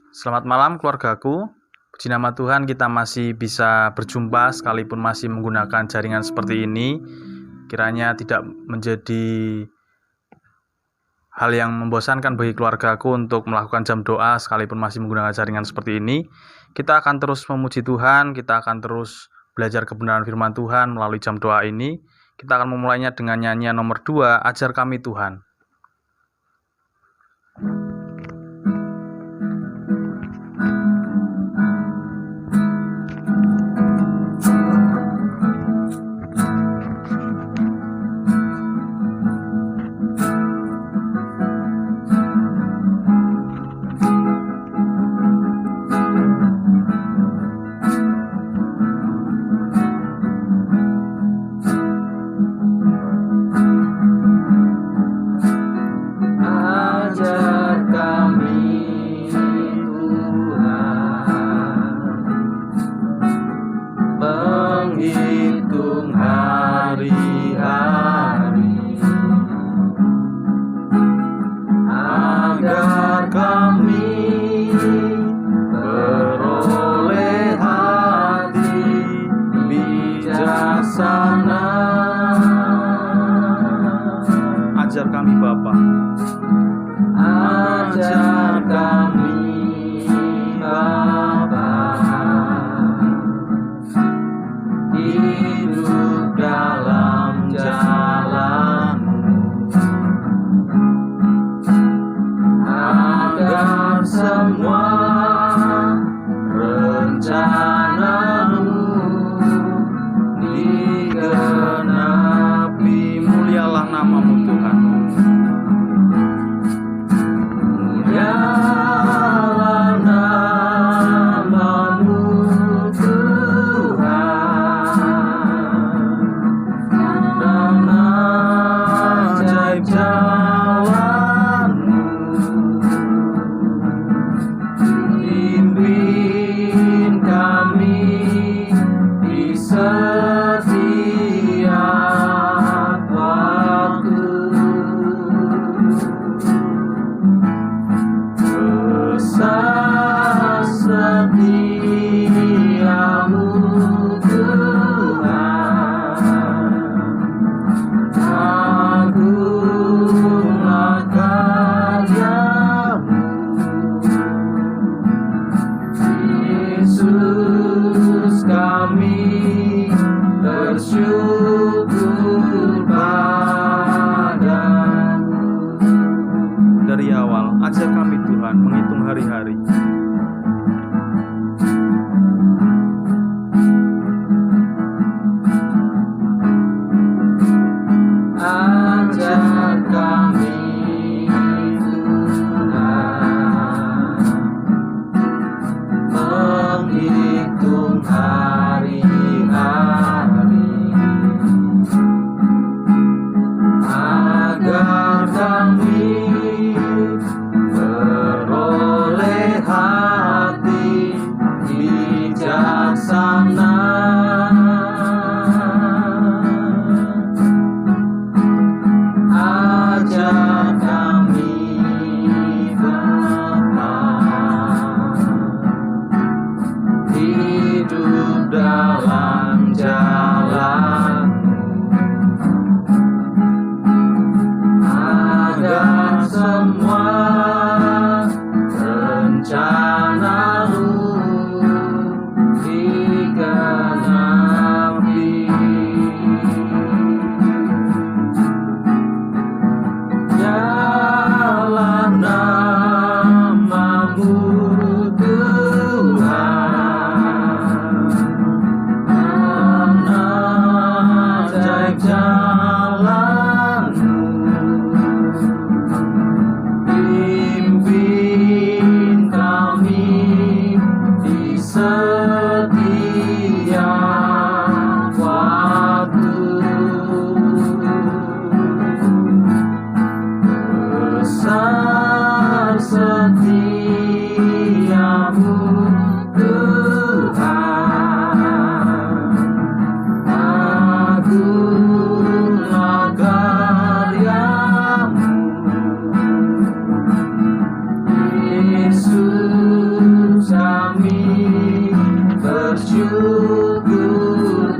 Selamat malam keluargaku. Puji nama Tuhan kita masih bisa berjumpa sekalipun masih menggunakan jaringan seperti ini. Kiranya tidak menjadi hal yang membosankan bagi keluargaku untuk melakukan jam doa sekalipun masih menggunakan jaringan seperti ini. Kita akan terus memuji Tuhan, kita akan terus belajar kebenaran firman Tuhan melalui jam doa ini. Kita akan memulainya dengan nyanyian nomor 2, Ajar Kami Tuhan. Ajar kami Bapa. Ajar kami Bapa, hidup dalam jalan-Mu, agar semua rencana-Mu digenapi. Mulialah nama-Mu Tuhan. Mulialah nama-Mu Tuhan, dan ajaib jalan-Mu. Pimpin kami di setiap waktu. Besar setiamu Tuhan, agunglah karya-Mu. Yesus, kami bersyukur padamu. Dari awal, ajar kami Tuhan menghitung hari-hari. Ajar kami Tuhan menghitung hari-hari, agar kami beroleh hati bijaksana. Ajar kami Bapa, hidup dalam jalan-Mu, agar semua rencana-Mu digenapi. Nyala nama-Mu Tuhan, bersyukur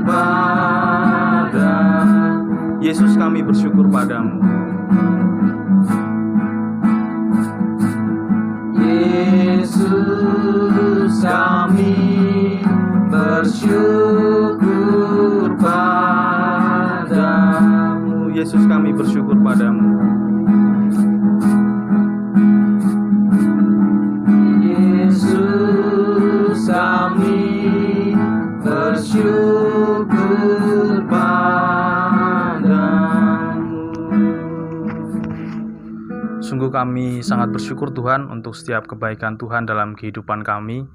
padamu. Yesus, kami bersyukur padamu. Yesus, kami bersyukur padamu. Yesus, kami bersyukur padamu. Yesus, kami bersyukur padamu. Sungguh kami sangat bersyukur Tuhan untuk setiap kebaikan Tuhan dalam kehidupan kami,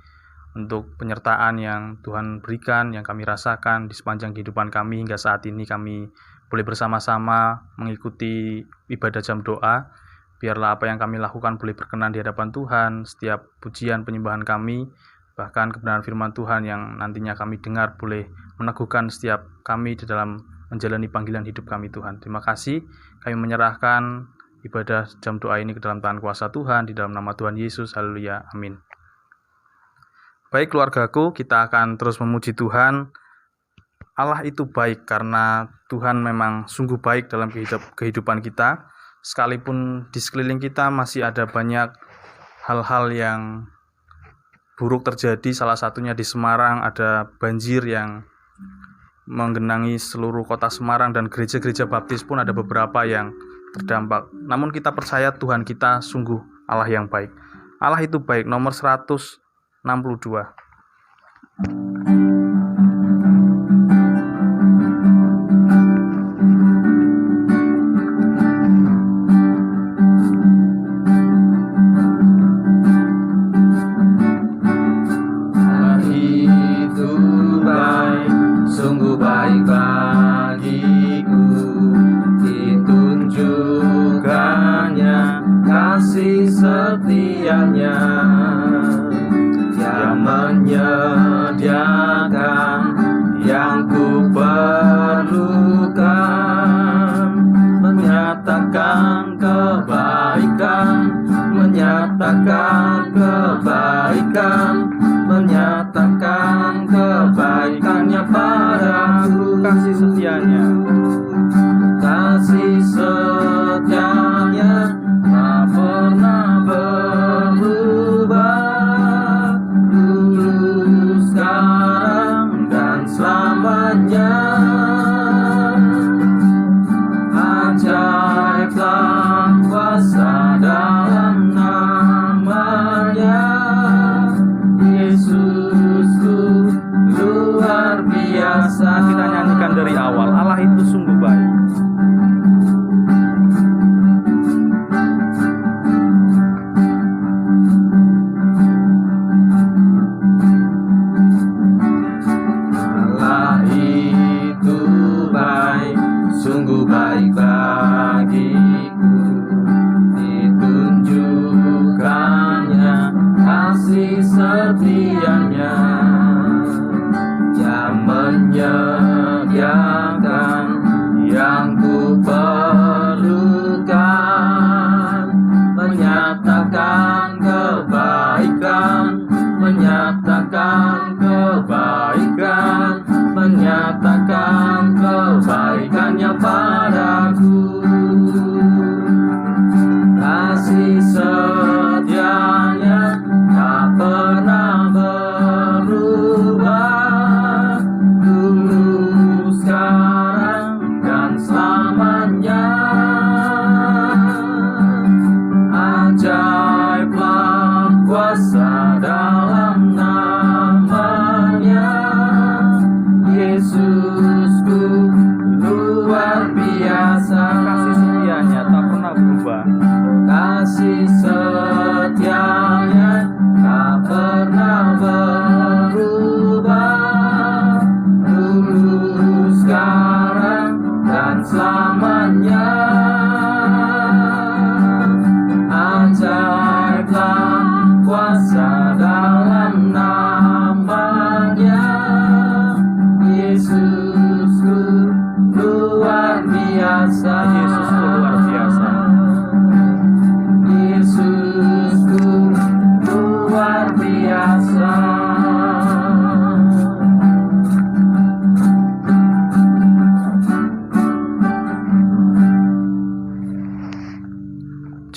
untuk penyertaan yang Tuhan berikan, yang kami rasakan di sepanjang kehidupan kami hingga saat ini. Kami boleh bersama-sama mengikuti ibadah jam doa. Biarlah apa yang kami lakukan boleh berkenan di hadapan Tuhan. Setiap pujian penyembahan kami, bahkan kebenaran firman Tuhan yang nantinya kami dengar boleh meneguhkan setiap kami di dalam menjalani panggilan hidup kami Tuhan. Terima kasih, kami menyerahkan ibadah jam doa ini ke dalam tangan kuasa Tuhan, di dalam nama Tuhan Yesus. Haleluya, amin. Baik keluargaku, kita akan terus memuji Tuhan. Allah itu baik karena Tuhan memang sungguh baik dalam kehidupan kita. Sekalipun di sekeliling kita masih ada banyak hal-hal yang buruk terjadi, salah satunya di Semarang ada banjir yang menggenangi seluruh kota Semarang, dan gereja-gereja baptis pun ada beberapa yang terdampak. Namun kita percaya Tuhan kita sungguh Allah yang baik. Allah itu baik, nomor 162. Allah itu baik, sungguh baik bagiku. Ditunjukkannya kasih setianya, yang menyediakan yang ku perlukan, menyatakan kebaikan, menyatakan kebaikan, menyatakan kebaikannya padaku. Kasih setianya, kasih setianya tak pernah berubah, dulu, sekarang, dan selamanya. Ajaiblah kuasa dalam namanya, Yesusku luar biasa. kita nyanyikan dari awal. Allah itu sungguh baik. Allah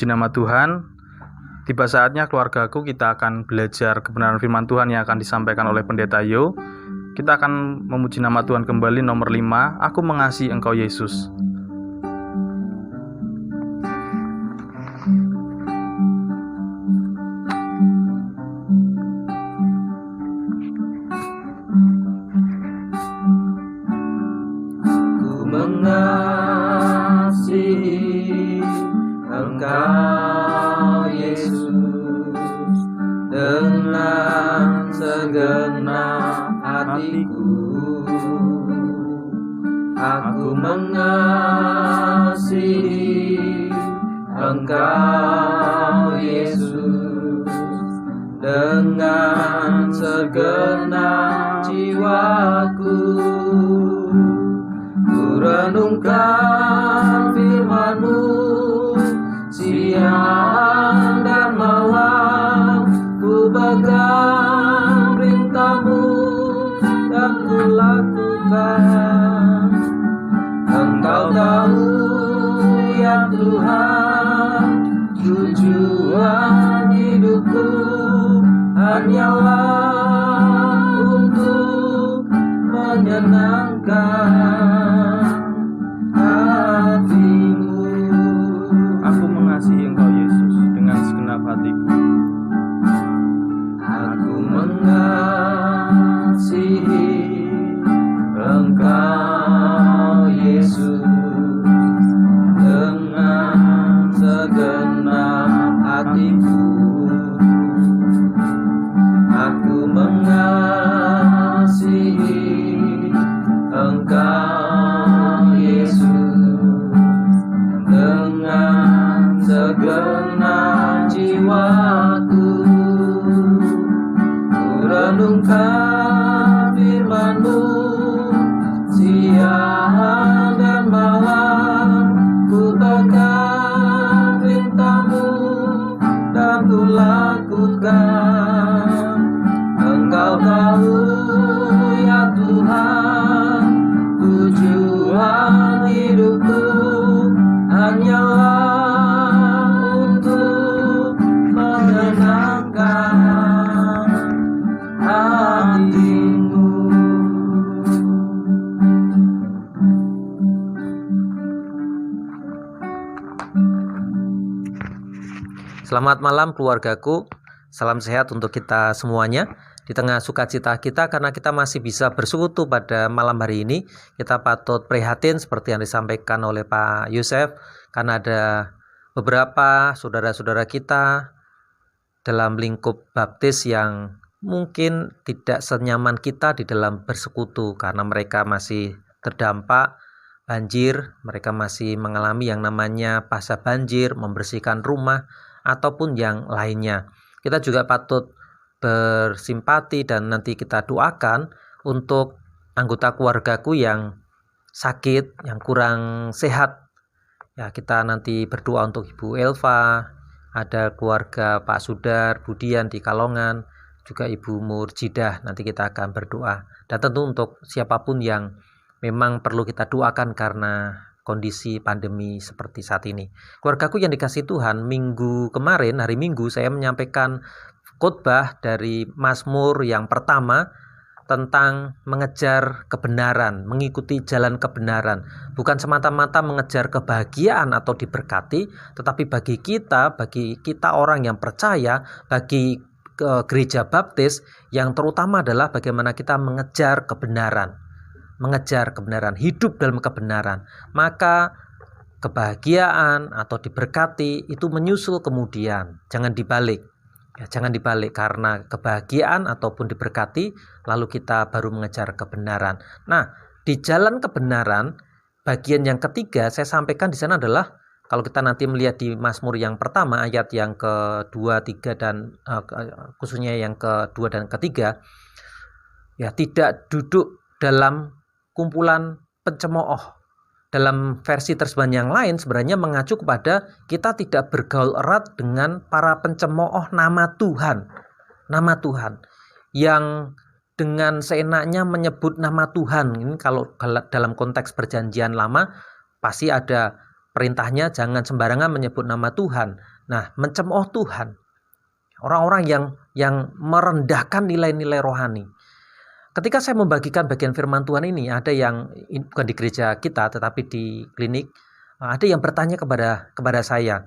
memuji nama Tuhan. Tiba saatnya keluargaku kita akan belajar kebenaran firman Tuhan yang akan disampaikan oleh Pendeta Yo. Kita akan memuji nama Tuhan kembali nomor 5, Aku Mengasihi Engkau Yesus. Mengasihi Engkau Yesus dengan segenap hatiku. Aku mengasihi Engkau Yesus dengan segenap jiwaku. Ku renungkan firman-Mu siang dan malam, ku pegang perintah-Mu dan ku lakukan. Engkau tahu ya Tuhan, tujuan hidupku hanyalah untuk menyenangkan hati-Mu. Aku mengasihi Engkau Yesus dengan segenap hatiku. Aku mengasihi Engkau Yesus dengan segenap hatiku. Aku mengasihi Engkau Yesus dengan segenap jiwaku. Ku renungkan firman-Mu siang dan malam, ku pegang perintah-Mu dan ku lakukan. Engkau tahu ya Tuhan, tujuan hidupku hanyalah untuk menyenangkan hati-Mu. Selamat malam keluargaku, salam sehat untuk kita semuanya. Di tengah sukacita kita karena kita masih bisa bersekutu pada malam hari ini, kita patut prihatin seperti yang disampaikan oleh Pak Yosef, karena ada beberapa saudara-saudara kita dalam lingkup baptis yang mungkin tidak senyaman kita di dalam bersekutu karena mereka masih terdampak banjir, mereka masih mengalami yang namanya pasca banjir, membersihkan rumah, ataupun yang lainnya. Kita juga patut bersimpati dan nanti kita doakan untuk anggota keluargaku yang sakit, yang kurang sehat. Ya, kita nanti berdoa untuk Ibu Elva, ada keluarga Pak Sudar, Budian di Kalongan, juga Ibu Murjidah, nanti kita akan berdoa. Dan tentu untuk siapapun yang memang perlu kita doakan karena kondisi pandemi seperti saat ini. Keluargaku yang dikasihi Tuhan, minggu kemarin, hari Minggu, saya menyampaikan khotbah dari Mazmur yang pertama tentang mengejar kebenaran, mengikuti jalan kebenaran. Bukan semata-mata mengejar kebahagiaan atau diberkati, tetapi bagi kita orang yang percaya, bagi gereja baptis, yang terutama adalah bagaimana kita mengejar kebenaran, hidup dalam kebenaran. Maka kebahagiaan atau diberkati itu menyusul kemudian, jangan dibalik. Ya, jangan dibalik karena kebahagiaan ataupun diberkati lalu kita baru mengejar kebenaran. Nah, di jalan kebenaran bagian yang ketiga saya sampaikan di sana adalah kalau kita nanti melihat di Mazmur yang pertama ayat yang kedua, tiga dan khususnya yang kedua dan ketiga, ya tidak duduk dalam kumpulan pencemooh. Dalam versi terjemahan yang lain sebenarnya mengacu kepada kita tidak bergaul erat dengan para pencemooh nama Tuhan yang dengan seenaknya menyebut nama Tuhan. Ini kalau dalam konteks perjanjian lama pasti ada perintahnya jangan sembarangan menyebut nama Tuhan. Nah, mencemooh Tuhan. Orang-orang yang merendahkan nilai-nilai rohani. Ketika saya membagikan bagian firman Tuhan ini, ada yang bukan di gereja kita tetapi di klinik, ada yang bertanya kepada saya.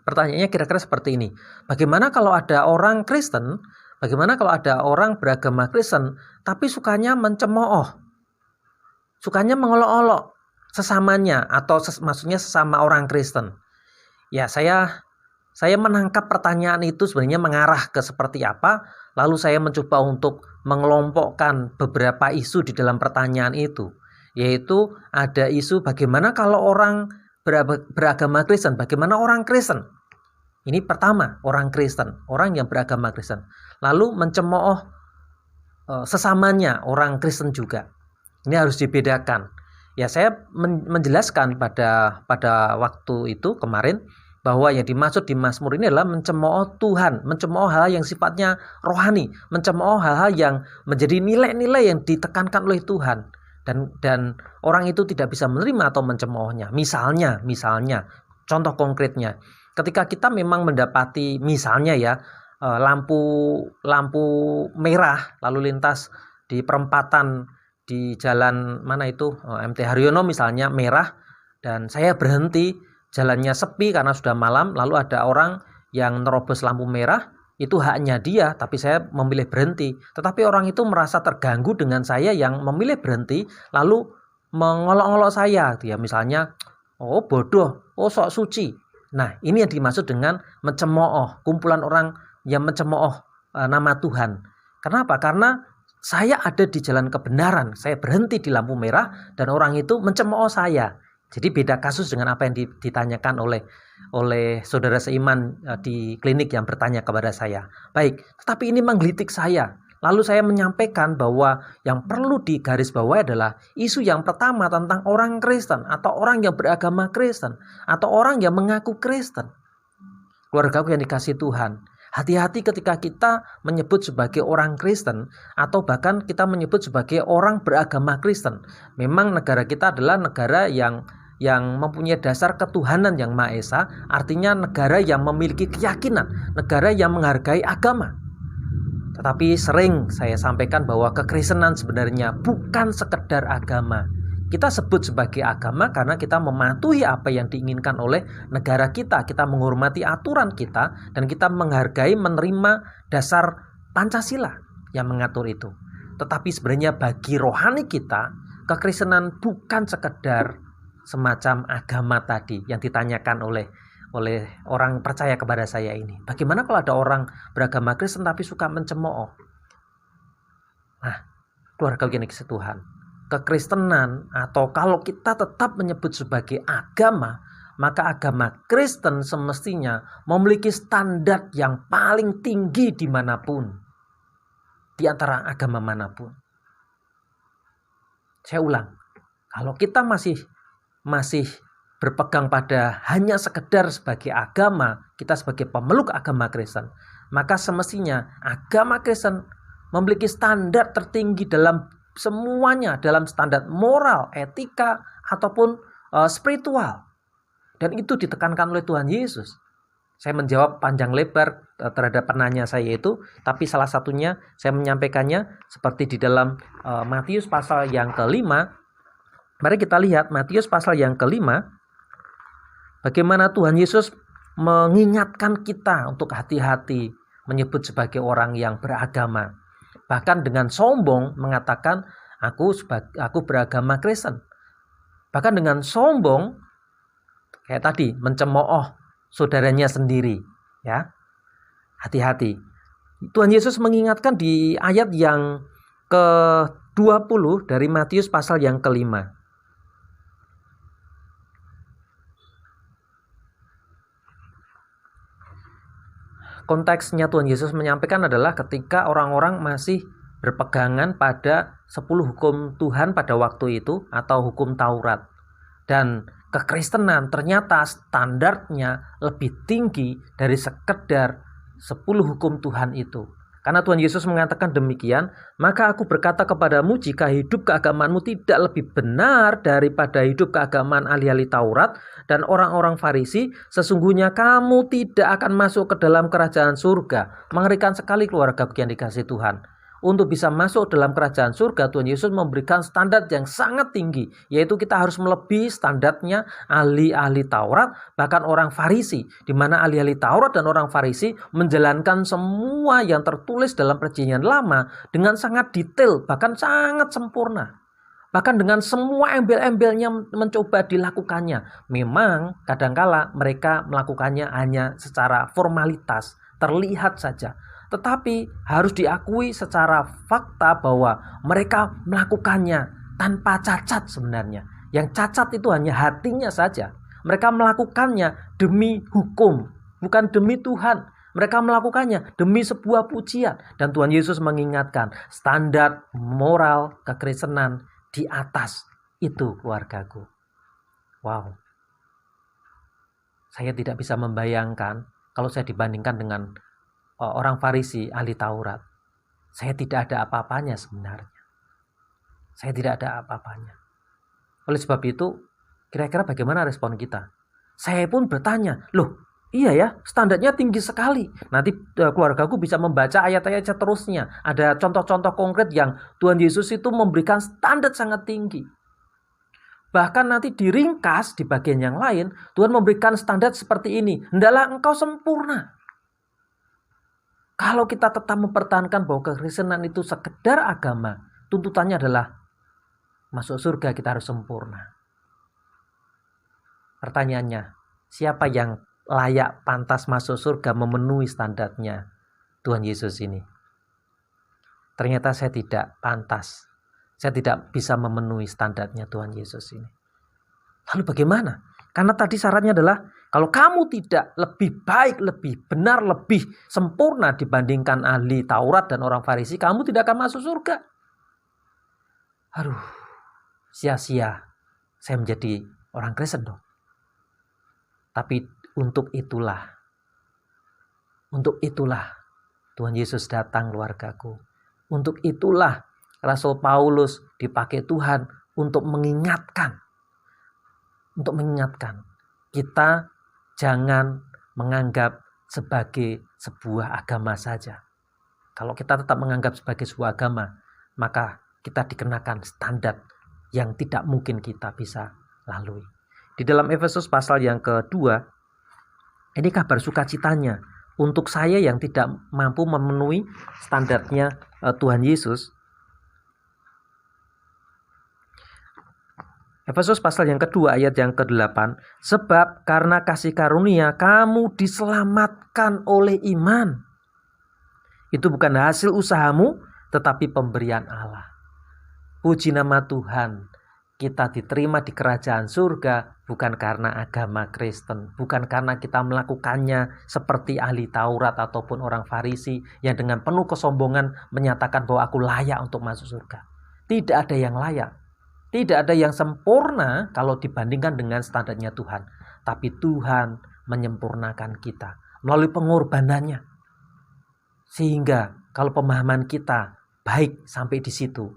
Pertanyaannya kira-kira seperti ini. Bagaimana kalau ada orang Kristen, bagaimana kalau ada orang beragama Kristen tapi sukanya mencemooh, sukanya mengolok-olok sesamanya atau maksudnya sesama orang Kristen? Ya, saya menangkap pertanyaan itu sebenarnya mengarah ke seperti apa, lalu saya mencoba untuk mengelompokkan beberapa isu di dalam pertanyaan itu, yaitu ada isu bagaimana kalau orang beragama Kristen, bagaimana orang Kristen. Ini pertama, orang Kristen, orang yang beragama Kristen. Lalu mencemooh sesamanya orang Kristen juga. Ini harus dibedakan. Ya, saya menjelaskan pada waktu itu kemarin bahwa yang dimaksud di Mazmur ini adalah mencemooh Tuhan, mencemooh hal yang sifatnya rohani, mencemooh hal-hal yang menjadi nilai-nilai yang ditekankan oleh Tuhan, dan orang itu tidak bisa menerima atau mencemoohnya. Misalnya, contoh konkretnya, ketika kita memang mendapati misalnya ya lampu merah lalu lintas di perempatan di jalan mana itu MT Haryono misalnya merah, dan saya berhenti. Jalannya sepi karena sudah malam, lalu ada orang yang nerobos lampu merah, itu haknya dia, tapi saya memilih berhenti. Tetapi orang itu merasa terganggu dengan saya yang memilih berhenti, lalu mengolok-olok saya. Ya, misalnya, oh bodoh, oh sok suci. Nah, ini yang dimaksud dengan mencemooh, kumpulan orang yang mencemooh nama Tuhan. Kenapa? Karena saya ada di jalan kebenaran, saya berhenti di lampu merah, dan orang itu mencemooh saya. Jadi beda kasus dengan apa yang ditanyakan oleh saudara seiman di klinik yang bertanya kepada saya. Baik, tetapi ini menggelitik saya. Lalu saya menyampaikan bahwa yang perlu digarisbawahi adalah isu yang pertama tentang orang Kristen atau orang yang beragama Kristen atau orang yang mengaku Kristen. Keluargaku yang dikasihi Tuhan, hati-hati ketika kita menyebut sebagai orang Kristen atau bahkan kita menyebut sebagai orang beragama Kristen. Memang negara kita adalah negara yang mempunyai dasar ketuhanan yang Maha Esa, artinya negara yang memiliki keyakinan, negara yang menghargai agama. Tetapi sering saya sampaikan bahwa kekristenan sebenarnya bukan sekedar agama. Kita sebut sebagai agama karena kita mematuhi apa yang diinginkan oleh negara kita. Kita menghormati aturan kita dan kita menghargai menerima dasar Pancasila yang mengatur itu. Tetapi sebenarnya bagi rohani kita, kekristenan bukan sekedar semacam agama tadi yang ditanyakan oleh orang percaya kepada saya ini. Bagaimana kalau ada orang beragama Kristen tapi suka mencemooh? Nah, keluarga yang dikasihi Tuhan, kekristenan atau kalau kita tetap menyebut sebagai agama, maka agama Kristen semestinya memiliki standar yang paling tinggi dimanapun, di antara agama manapun. Saya ulang, kalau kita masih berpegang pada hanya sekedar sebagai agama, kita sebagai pemeluk agama Kristen, maka semestinya agama Kristen memiliki standar tertinggi dalam semuanya, dalam standar moral, etika, ataupun spiritual. Dan itu ditekankan oleh Tuhan Yesus. Saya menjawab panjang lebar terhadap penanya saya itu, tapi salah satunya saya menyampaikannya seperti di dalam Matius pasal yang ke-5. Mari kita lihat Matius pasal yang ke-5, bagaimana Tuhan Yesus mengingatkan kita untuk hati-hati menyebut sebagai orang yang beragama. Bahkan dengan sombong mengatakan, aku beragama Kristen. Bahkan dengan sombong, kayak tadi, mencemooh saudaranya sendiri. Ya, hati-hati. Tuhan Yesus mengingatkan di ayat yang ke-20 dari Matius pasal yang ke-5. Konteksnya Tuhan Yesus menyampaikan adalah ketika orang-orang masih berpegangan pada 10 hukum Tuhan pada waktu itu atau hukum Taurat. Dan kekristenan ternyata standarnya lebih tinggi dari sekedar 10 hukum Tuhan itu. Karena Tuhan Yesus mengatakan demikian, maka aku berkata kepadamu, jika hidup keagamaanmu tidak lebih benar daripada hidup keagamaan ahli-ahli Taurat dan orang-orang Farisi, sesungguhnya kamu tidak akan masuk ke dalam kerajaan surga. Mengerikan sekali keluarga yang dikasihi Tuhan. Untuk bisa masuk dalam kerajaan surga, Tuhan Yesus memberikan standar yang sangat tinggi, yaitu kita harus melebihi standarnya ahli-ahli Taurat, bahkan orang Farisi, di mana ahli-ahli Taurat dan orang Farisi menjalankan semua yang tertulis dalam Perjanjian Lama dengan sangat detail, bahkan sangat sempurna. Bahkan dengan semua embel-embelnya mencoba dilakukannya. Memang kadangkala mereka melakukannya hanya secara formalitas, terlihat saja. Tetapi harus diakui secara fakta bahwa mereka melakukannya tanpa cacat sebenarnya. Yang cacat itu hanya hatinya saja. Mereka melakukannya demi hukum, bukan demi Tuhan. Mereka melakukannya demi sebuah pujian. Dan Tuhan Yesus mengingatkan standar moral kekristenan di atas itu, keluargaku. Wow. Saya tidak bisa membayangkan kalau saya dibandingkan dengan orang Farisi, ahli Taurat. Saya tidak ada apa-apanya sebenarnya. Saya tidak ada apa-apanya. Oleh sebab itu, kira-kira bagaimana respon kita? Saya pun bertanya, loh iya ya, standarnya tinggi sekali. Nanti keluargaku bisa membaca ayat-ayat seterusnya. Ada contoh-contoh konkret yang Tuhan Yesus itu memberikan standar sangat tinggi. Bahkan nanti diringkas di bagian yang lain, Tuhan memberikan standar seperti ini. Hendaklah engkau sempurna. Kalau kita tetap mempertahankan bahwa kekristenan itu sekedar agama, tuntutannya adalah masuk surga kita harus sempurna. Pertanyaannya, siapa yang layak pantas masuk surga memenuhi standarnya Tuhan Yesus ini? Ternyata saya tidak pantas. Saya tidak bisa memenuhi standarnya Tuhan Yesus ini. Lalu bagaimana? Karena tadi syaratnya adalah kalau kamu tidak lebih baik, lebih benar, lebih sempurna dibandingkan ahli Taurat dan orang Farisi, kamu tidak akan masuk surga. Aduh, sia-sia saya menjadi orang Kristen dong. Tapi untuk itulah Tuhan Yesus datang, keluargaku. Untuk itulah Rasul Paulus dipakai Tuhan untuk mengingatkan kita jangan menganggap sebagai sebuah agama saja. Kalau kita tetap menganggap sebagai sebuah agama, maka kita dikenakan standar yang tidak mungkin kita bisa lalui. Di dalam Efesus pasal yang kedua, ini kabar sukacitanya untuk saya yang tidak mampu memenuhi standarnya Tuhan Yesus. Efesus pasal yang kedua ayat yang ke-8, sebab karena kasih karunia kamu diselamatkan oleh iman. Itu bukan hasil usahamu, tetapi pemberian Allah. Puji nama Tuhan, kita diterima di kerajaan surga bukan karena agama Kristen, bukan karena kita melakukannya seperti ahli Taurat ataupun orang Farisi yang dengan penuh kesombongan menyatakan bahwa aku layak untuk masuk surga. Tidak ada yang layak. Tidak ada yang sempurna kalau dibandingkan dengan standarnya Tuhan. Tapi Tuhan menyempurnakan kita melalui pengorbanannya. Sehingga kalau pemahaman kita baik sampai di situ,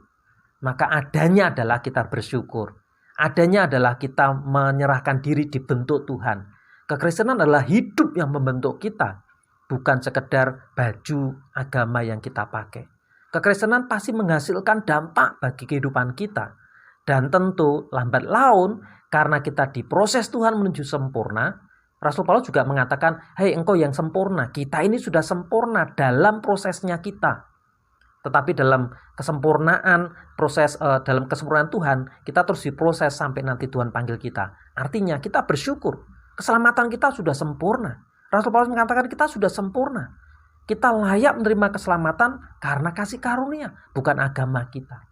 maka adanya adalah kita bersyukur. Adanya adalah kita menyerahkan diri dibentuk Tuhan. Kekristenan adalah hidup yang membentuk kita, bukan sekedar baju agama yang kita pakai. Kekristenan pasti menghasilkan dampak bagi kehidupan kita. Dan tentu lambat laun karena kita diproses Tuhan menuju sempurna. Rasul Paulus juga mengatakan, hei engkau yang sempurna, kita ini sudah sempurna dalam prosesnya kita. Tetapi dalam kesempurnaan dalam kesempurnaan Tuhan, kita terus diproses sampai nanti Tuhan panggil kita. Artinya kita bersyukur, keselamatan kita sudah sempurna. Rasul Paulus mengatakan kita sudah sempurna. Kita layak menerima keselamatan karena kasih karunia, bukan agama kita.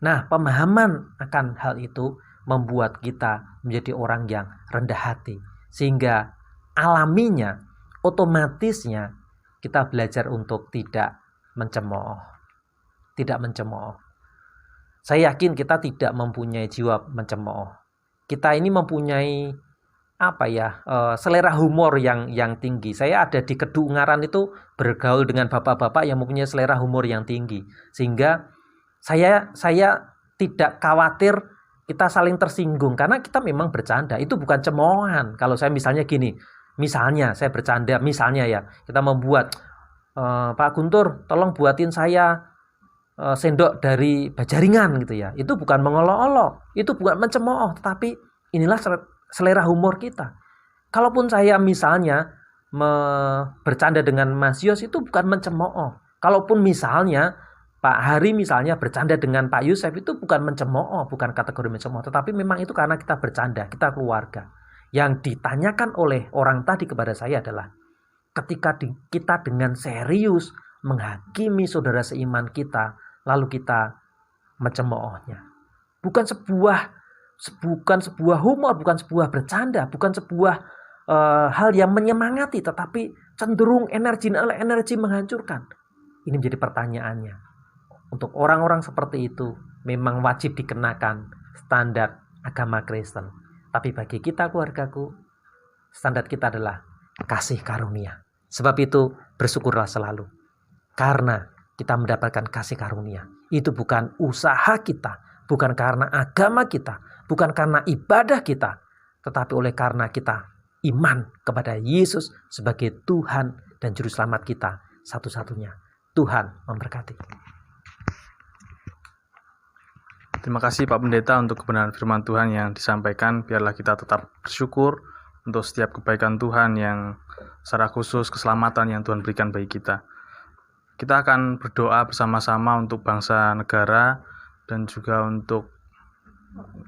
Nah, pemahaman akan hal itu membuat kita menjadi orang yang rendah hati. Sehingga alaminya, otomatisnya kita belajar untuk tidak mencemooh. Tidak mencemooh. Saya yakin kita tidak mempunyai jiwa mencemooh. Kita ini mempunyai selera humor yang tinggi. Saya ada di Kedungaran itu bergaul dengan bapak-bapak yang mempunyai selera humor yang tinggi, sehingga saya tidak khawatir kita saling tersinggung karena kita memang bercanda. Itu bukan cemoohan. Kalau saya misalnya gini, misalnya saya bercanda, misalnya ya kita membuat Pak Guntur tolong buatin saya sendok dari Bajaringan gitu ya. Itu bukan mengolok-olok, itu bukan mencemooh, tetapi inilah selera humor kita. Kalaupun saya misalnya bercanda dengan Mas Yos, itu bukan mencemooh. Kalaupun misalnya Pak Hari misalnya bercanda dengan Pak Yusuf, itu bukan mencemooh, bukan kategori mencemooh, tetapi memang itu karena kita bercanda, kita keluarga. Yang ditanyakan oleh orang tadi kepada saya adalah ketika kita dengan serius menghakimi saudara seiman kita, lalu kita mencemoohnya. Bukan sebuah humor, bukan sebuah bercanda, bukan sebuah hal yang menyemangati, tetapi cenderung energi menghancurkan. Ini menjadi pertanyaannya. Untuk orang-orang seperti itu memang wajib dikenakan standar agama Kristen. Tapi bagi kita, keluargaku, standar kita adalah kasih karunia. Sebab itu bersyukurlah selalu. Karena kita mendapatkan kasih karunia. Itu bukan usaha kita, bukan karena agama kita, bukan karena ibadah kita, tetapi oleh karena kita iman kepada Yesus sebagai Tuhan dan Juru Selamat kita satu-satunya. Tuhan memberkati. Terima kasih Pak Pendeta untuk kebenaran firman Tuhan yang disampaikan. Biarlah kita tetap bersyukur untuk setiap kebaikan Tuhan yang secara khusus keselamatan yang Tuhan berikan bagi kita. Kita akan berdoa bersama-sama untuk bangsa negara dan juga untuk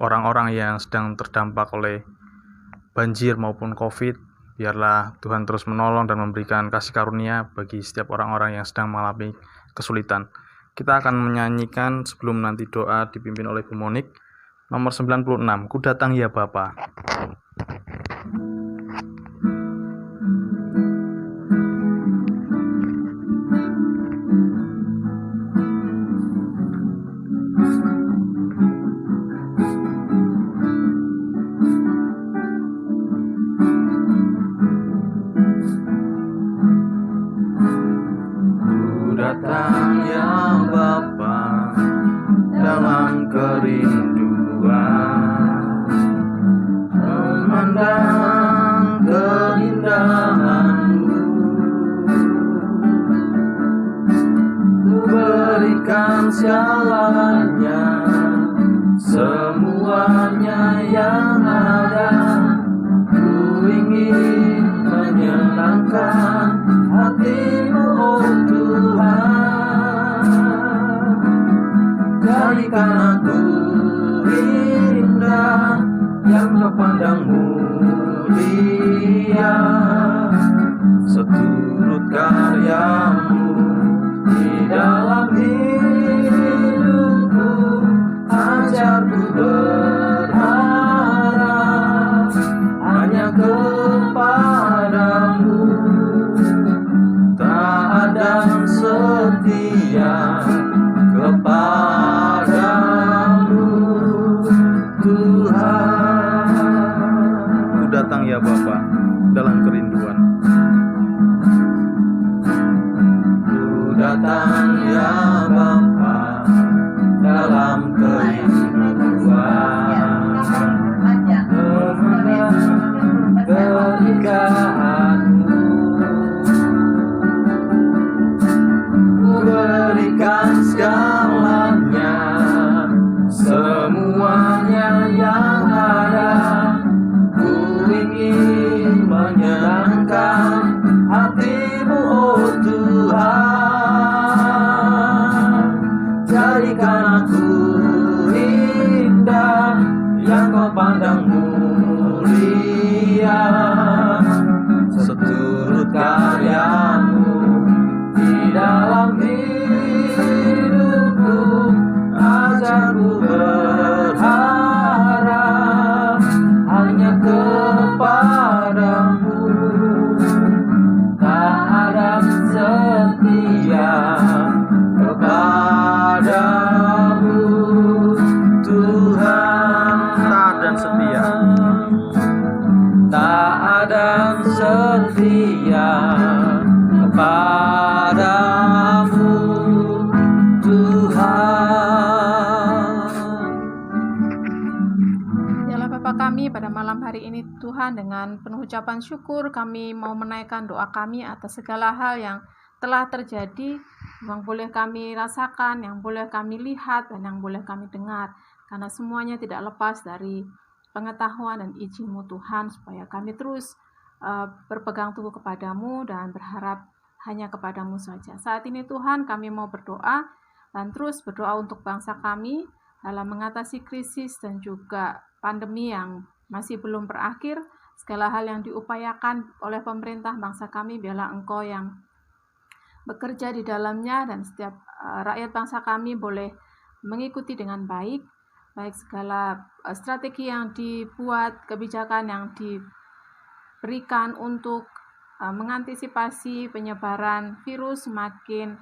orang-orang yang sedang terdampak oleh banjir maupun COVID. Biarlah Tuhan terus menolong dan memberikan kasih karunia bagi setiap orang-orang yang sedang mengalami kesulitan. Kita akan menyanyikan sebelum nanti doa dipimpin oleh Bu Monik, nomor 96, Ku Datang Ya Bapa. Datang ya Bapa dalam kerinduan, memandang keindahan-Mu, Ku berikan segalanya, semuanya yang ada. Ku ingin menyenangkan hati-Mu, oh Tuhan. Jadikan aku indah yang Kau pandang mulia, seturut karya-Mu di dalam hidupku. Ajarku berharap hanya kepadamu, taat dan setia kepadamu, Tuhan. Ku datang ya Bapa dalam kerinduan. Ku datang ya Bapa dalam kerinduan, memandang keindahan-Mu, Ku berikan segalanya, semuanya yang ada. Ku ingin menyenangkan hati-Mu, oh Tuhan. Jadikan aku indah yang Kau pandang mulia, seturut karya-Mu di dalam hidupku. Ajarku berharap hanya kepadamu, taat dan setia kepadamu, Tuhan. Taat dan setia. Taat kami pada malam hari ini Tuhan, dengan penuh ucapan syukur kami mau menaikkan doa kami atas segala hal yang telah terjadi, yang boleh kami rasakan, yang boleh kami lihat, dan yang boleh kami dengar. Karena semuanya tidak lepas dari pengetahuan dan izin-Mu Tuhan, supaya kami terus berpegang teguh kepadamu dan berharap hanya kepadamu saja. Saat ini Tuhan, kami mau berdoa dan terus berdoa untuk bangsa kami dalam mengatasi krisis dan juga pandemi yang masih belum berakhir. Segala hal yang diupayakan oleh pemerintah bangsa kami, biarlah Engkau yang bekerja di dalamnya, dan setiap rakyat bangsa kami boleh mengikuti dengan baik segala strategi yang dibuat, kebijakan yang diberikan untuk mengantisipasi penyebaran virus semakin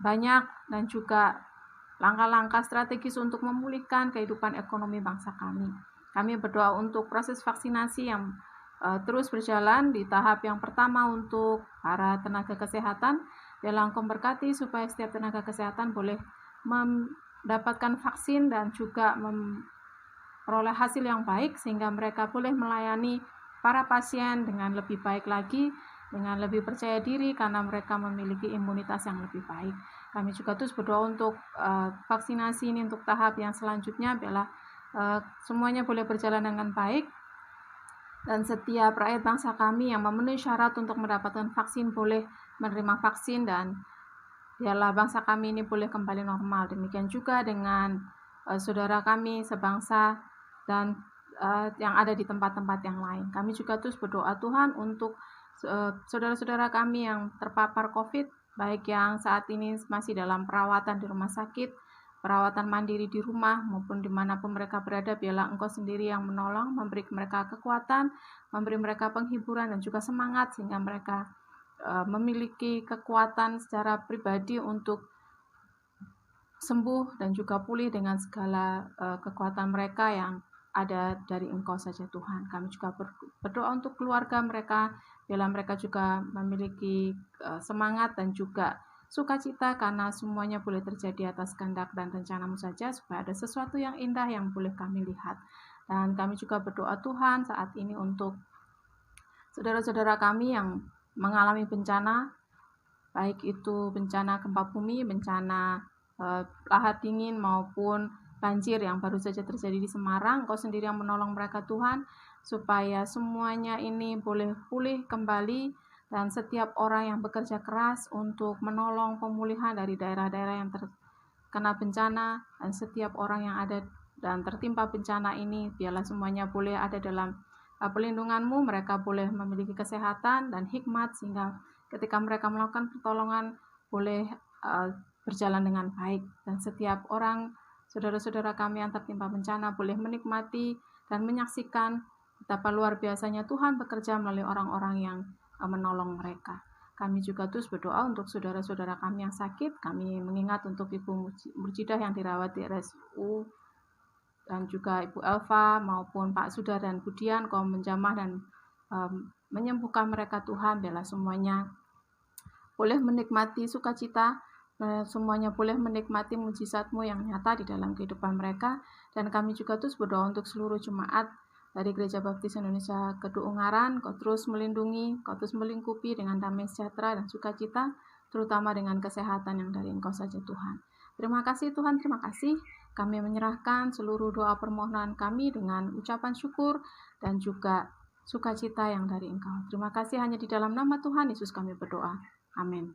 banyak, dan juga langkah-langkah strategis untuk memulihkan kehidupan ekonomi bangsa kami. Kami berdoa untuk proses vaksinasi yang terus berjalan di tahap yang pertama untuk para tenaga kesehatan. Biarlah Engkau berkati supaya setiap tenaga kesehatan boleh mendapatkan vaksin dan juga memperoleh hasil yang baik, sehingga mereka boleh melayani para pasien dengan lebih baik lagi, dengan lebih percaya diri, karena mereka memiliki imunitas yang lebih baik. Kami juga terus berdoa untuk vaksinasi ini untuk tahap yang selanjutnya, biarlah semuanya boleh berjalan dengan baik, dan setiap rakyat bangsa kami yang memenuhi syarat untuk mendapatkan vaksin boleh menerima vaksin, dan biarlah bangsa kami ini boleh kembali normal. Demikian juga dengan saudara kami sebangsa dan yang ada di tempat-tempat yang lain. Kami juga terus berdoa Tuhan untuk saudara-saudara kami yang terpapar COVID, baik yang saat ini masih dalam perawatan di rumah sakit, perawatan mandiri di rumah, maupun dimanapun mereka berada. Biarlah Engkau sendiri yang menolong, memberi mereka kekuatan, memberi mereka penghiburan dan juga semangat, sehingga mereka memiliki kekuatan secara pribadi untuk sembuh dan juga pulih dengan segala kekuatan mereka yang ada dari Engkau saja Tuhan. Kami juga berdoa untuk keluarga mereka, biarlah mereka juga memiliki semangat dan juga sukacita, karena semuanya boleh terjadi atas kehendak dan rencana-Mu saja, supaya ada sesuatu yang indah yang boleh kami lihat. Dan kami juga berdoa Tuhan saat ini untuk saudara-saudara kami yang mengalami bencana, baik itu bencana gempa bumi, bencana lahar dingin, maupun banjir yang baru saja terjadi di Semarang. Engkau sendiri yang menolong mereka Tuhan, supaya semuanya ini boleh pulih kembali, dan setiap orang yang bekerja keras untuk menolong pemulihan dari daerah-daerah yang terkena bencana, dan setiap orang yang ada dan tertimpa bencana ini, biarlah semuanya boleh ada dalam pelindungan-Mu. Mereka boleh memiliki kesehatan dan hikmat, sehingga ketika mereka melakukan pertolongan boleh berjalan dengan baik, dan setiap orang saudara-saudara kami yang tertimpa bencana boleh menikmati dan menyaksikan betapa luar biasanya Tuhan bekerja melalui orang-orang yang menolong mereka. Kami juga terus berdoa untuk saudara-saudara kami yang sakit. Kami mengingat untuk Ibu Murjidah yang dirawat di RSU, dan juga Ibu Elva maupun Pak Sudar dan Budian. Kau menjamah dan menyembuhkan mereka Tuhan. Biarlah semuanya boleh menikmati sukacita, semuanya boleh menikmati mujizat-Mu yang nyata di dalam kehidupan mereka. Dan kami juga terus berdoa untuk seluruh jemaat dari Gereja Baptis Indonesia Kedu Ungaran. Kau terus melindungi, Kau terus melingkupi dengan damai sejahtera dan sukacita, terutama dengan kesehatan yang dari Engkau saja Tuhan. Terima kasih Tuhan, terima kasih. Kami menyerahkan seluruh doa permohonan kami dengan ucapan syukur dan juga sukacita yang dari Engkau. Terima kasih, hanya di dalam nama Tuhan Yesus kami berdoa. Amin.